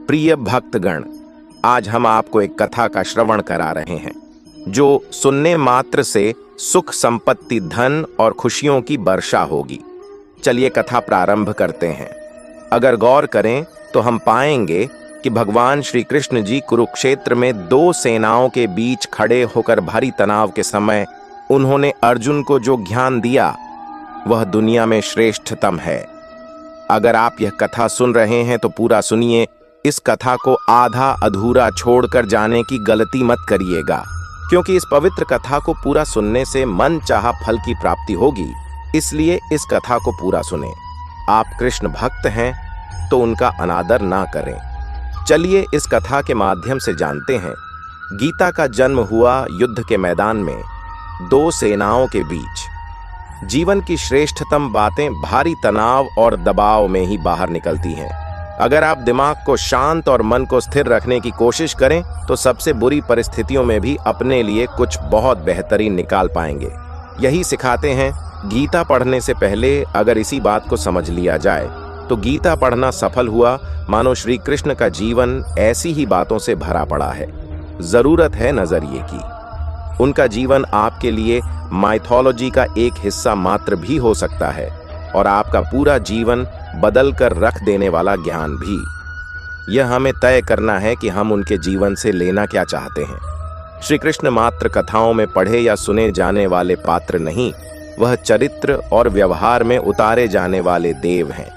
प्रिय भक्तगण, आज हम आपको एक कथा का श्रवण करा रहे हैं जो सुनने मात्र से सुख संपत्ति धन और खुशियों की वर्षा होगी। चलिए कथा प्रारंभ करते हैं। अगर गौर करें तो हम पाएंगे कि भगवान श्री कृष्ण जी कुरुक्षेत्र में दो सेनाओं के बीच खड़े होकर भारी तनाव के समय उन्होंने अर्जुन को जो ज्ञान दिया वह दुनिया में श्रेष्ठतम है। अगर आप यह कथा सुन रहे हैं तो पूरा सुनिए। इस कथा को आधा अधूरा छोड़कर जाने की गलती मत करिएगा, क्योंकि इस पवित्र कथा को पूरा सुनने से मन चाहा फल की प्राप्ति होगी। इसलिए इस कथा को पूरा सुने। आप कृष्ण भक्त हैं तो उनका अनादर ना करें। चलिए इस कथा के माध्यम से जानते हैं। गीता का जन्म हुआ युद्ध के मैदान में दो सेनाओं के बीच। जीवन की श्रेष्ठतम बातें भारी तनाव और दबाव में ही बाहर निकलती हैं। अगर आप दिमाग को शांत और मन को स्थिर रखने की कोशिश करें तो सबसे बुरी परिस्थितियों में भी अपने लिए कुछ बहुत बेहतरीन निकाल पाएंगे। यही सिखाते हैं। गीता पढ़ने से पहले अगर इसी बात को समझ लिया जाए तो गीता पढ़ना सफल हुआ, मानो श्री कृष्ण का जीवन ऐसी ही बातों से भरा पड़ा है। जरूरत है नजरिए की। उनका जीवन आपके लिए माइथोलॉजी का एक हिस्सा मात्र भी हो सकता है और आपका पूरा जीवन बदल कर रख देने वाला ज्ञान भी। यह हमें तय करना है कि हम उनके जीवन से लेना क्या चाहते हैं। श्री कृष्ण मात्र कथाओं में पढ़े या सुने जाने वाले पात्र नहीं, वह चरित्र और व्यवहार में उतारे जाने वाले देव हैं।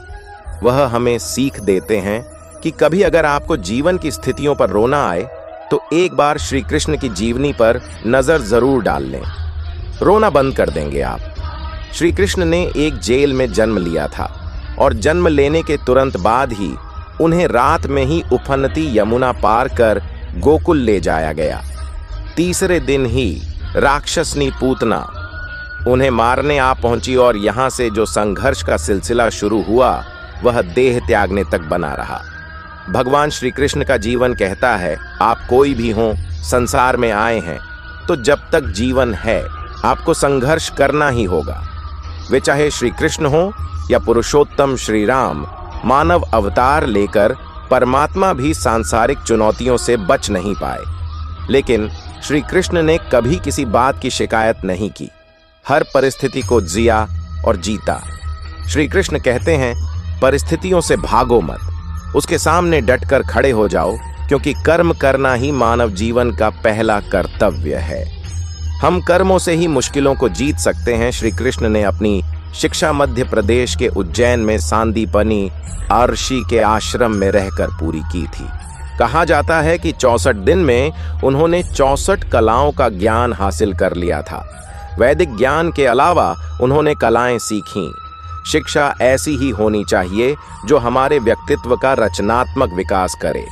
वह हमें सीख देते हैं कि कभी अगर आपको जीवन की स्थितियों पर रोना आए तो एक बार श्री कृष्ण की जीवनी पर नजर जरूर डाल लें। रोना बंद कर देंगे आप। श्री कृष्ण ने एक जेल में जन्म लिया था और जन्म लेने के तुरंत बाद ही उन्हें रात में ही उफनती यमुना पार कर गोकुल ले जाया गया। तीसरे दिन ही राक्षसनी पूतना उन्हें मारने आ पहुंची और यहां से जो संघर्ष का सिलसिला शुरू हुआ वह देह त्यागने तक बना रहा। भगवान श्री कृष्ण का जीवन कहता है, आप कोई भी हो, संसार में आए हैं तो जब तक जीवन है आपको संघर्ष करना ही होगा। वे चाहे श्री कृष्ण हो या पुरुषोत्तम श्री राम, मानव अवतार लेकर परमात्मा भी सांसारिक चुनौतियों से बच नहीं पाए। लेकिन श्री कृष्ण ने कभी किसी बात की शिकायत नहीं की। हर परिस्थिति को जिया और जीता। श्री कृष्ण कहते हैं, परिस्थितियों से भागो मत, उसके सामने डटकर खड़े हो जाओ, क्योंकि कर्म करना ही मानव जीवन का पहला कर्तव्य है। हम कर्मों से ही मुश्किलों को जीत सकते हैं। श्री कृष्ण ने अपनी शिक्षा मध्य प्रदेश के उज्जैन में सांदीपनी अर्षि के आश्रम में रहकर पूरी की थी। कहा जाता है कि 64 दिन में उन्होंने 64 कलाओं का ज्ञान हासिल कर लिया था। वैदिक ज्ञान के अलावा उन्होंने कलाएं सीखीं। शिक्षा ऐसी ही होनी चाहिए जो हमारे व्यक्तित्व का रचनात्मक विकास करे।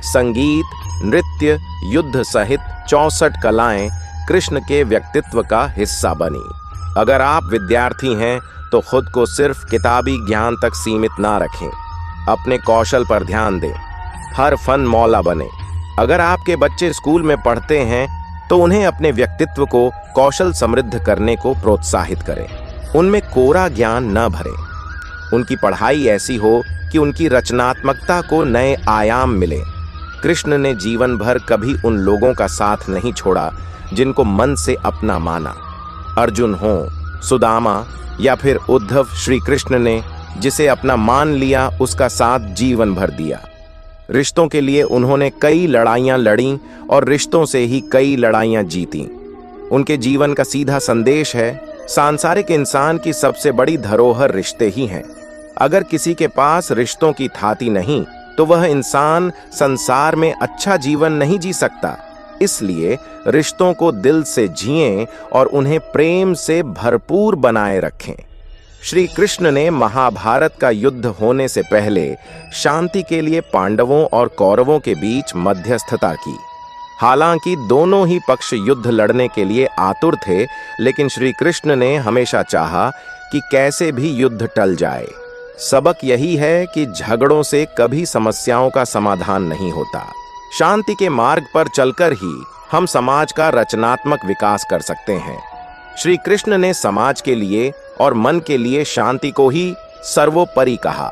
संगीत, नृत्य, युद्ध सहित 64 कलाएं कृष्ण के व्यक्तित्व का हिस्सा बनी। अगर आप विद्यार्थी हैं तो खुद को सिर्फ किताबी ज्ञान तक सीमित ना रखें। अपने कौशल पर ध्यान दें। हर फन मौला बने। अगर आपके बच्चे स्कूल में पढ़ते हैं तो उन्हें अपने व्यक्तित्व को कौशल समृद्ध करने को प्रोत्साहित करें। उनमें कोरा ज्ञान न भरें। उनकी पढ़ाई ऐसी हो कि उनकी रचनात्मकता को नए आयाम मिले। कृष्ण ने जीवन भर कभी उन लोगों का साथ नहीं छोड़ा जिनको मन से अपना माना। अर्जुन हो, सुदामा या फिर उद्धव, श्री कृष्ण ने जिसे अपना मान लिया उसका साथ जीवन भर दिया। रिश्तों के लिए उन्होंने कई लड़ाइयां लड़ी और रिश्तों से ही कई लड़ाइयां जीती। उनके जीवन का सीधा संदेश है, सांसारिक इंसान की सबसे बड़ी धरोहर रिश्ते ही हैं। अगर किसी के पास रिश्तों की थाती नहीं तो वह इंसान संसार में अच्छा जीवन नहीं जी सकता। इसलिए रिश्तों को दिल से जिएं और उन्हें प्रेम से भरपूर बनाए रखें। श्री कृष्ण ने महाभारत का युद्ध होने से पहले शांति के लिए पांडवों और कौरवों के बीच मध्यस्थता की। हालांकि दोनों ही पक्ष युद्ध लड़ने के लिए आतुर थे, लेकिन श्री कृष्ण ने हमेशा चाहा कि कैसे भी युद्ध टल जाए। सबक यही है कि झगड़ों से कभी समस्याओं का समाधान नहीं होता। शांति के मार्ग पर चलकर ही हम समाज का रचनात्मक विकास कर सकते हैं। श्री कृष्ण ने समाज के लिए और मन के लिए शांति को ही सर्वोपरि कहा।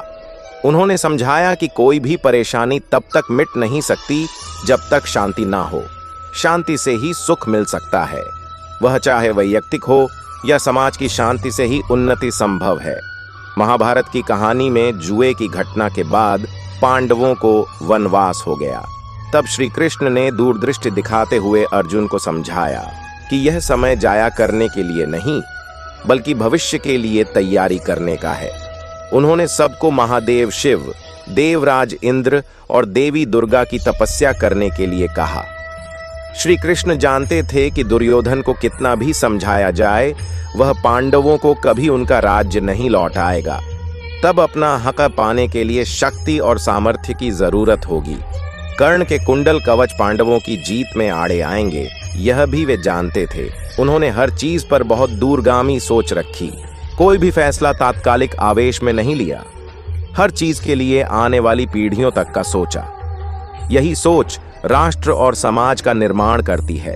उन्होंने समझाया कि कोई भी परेशानी तब तक मिट नहीं सकती जब तक शांति ना हो। शांति से ही सुख मिल सकता है, वह चाहे वैयक्तिक हो या समाज की शांति से ही उन्नति संभव है। महाभारत की कहानी में जुए की घटना के बाद पांडवों को वनवास हो गया। तब श्री कृष्ण ने दूरदृष्टि दिखाते हुए अर्जुन को समझाया कि यह समय जाया करने के लिए नहीं, बल्कि भविष्य के लिए तैयारी करने का है। उन्होंने सबको महादेव शिव, देवराज इंद्र और देवी दुर्गा की तपस्या करने के लिए कहा। श्री कृष्ण जानते थे कि दुर्योधन को कितना भी समझाया जाए, वह पांडवों को कभी उनका राज्य नहीं लौटाएगा। तब अपना हक पाने के लिए शक्ति और सामर्थ्य की जरूरत होगी। कर्ण के कुंडल कवच पांडवों की जीत में आड़े आएंगे, यह भी वे जानते थे। उन्होंने हर चीज पर बहुत दूरगामी सोच रखी। कोई भी फैसला तात्कालिक आवेश में नहीं लिया, हर चीज के लिए आने वाली पीढ़ियों तक का सोचा। यही सोच राष्ट्र और समाज का निर्माण करती है।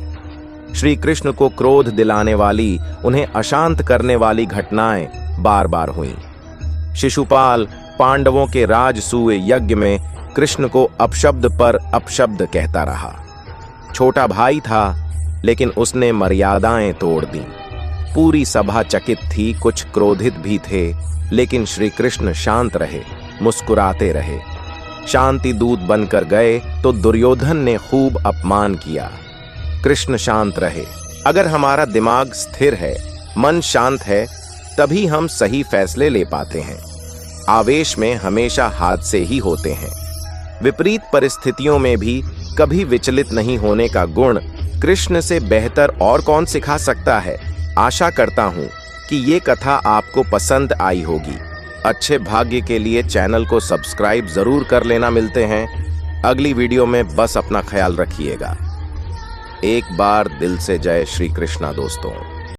श्री कृष्ण को क्रोध दिलाने वाली, उन्हें अशांत करने वाली घटनाएं बार बार हुईं। शिशुपाल पांडवों के राजसूय यज्ञ में कृष्ण को अपशब्द पर अपशब्द कहता रहा। छोटा भाई था, लेकिन उसने मर्यादाएं तोड़ दी। पूरी सभा चकित थी, कुछ क्रोधित भी थे, लेकिन श्री कृष्ण शांत रहे, मुस्कुराते रहे। शांति दूत बनकर गए तो दुर्योधन ने खूब अपमान किया। कृष्ण शांत रहे। अगर हमारा दिमाग स्थिर है, मन शांत है, तभी हम सही फैसले ले पाते हैं। आवेश में हमेशा हादसे ही होते हैं। विपरीत परिस्थितियों में भी कभी विचलित नहीं होने का गुण कृष्ण से बेहतर और कौन सिखा सकता है। आशा करता हूं कि ये कथा आपको पसंद आई होगी। अच्छे भाग्य के लिए चैनल को सब्सक्राइब जरूर कर लेना। मिलते हैं अगली वीडियो में। बस अपना ख्याल रखिएगा। एक बार दिल से जय श्री कृष्णा दोस्तों।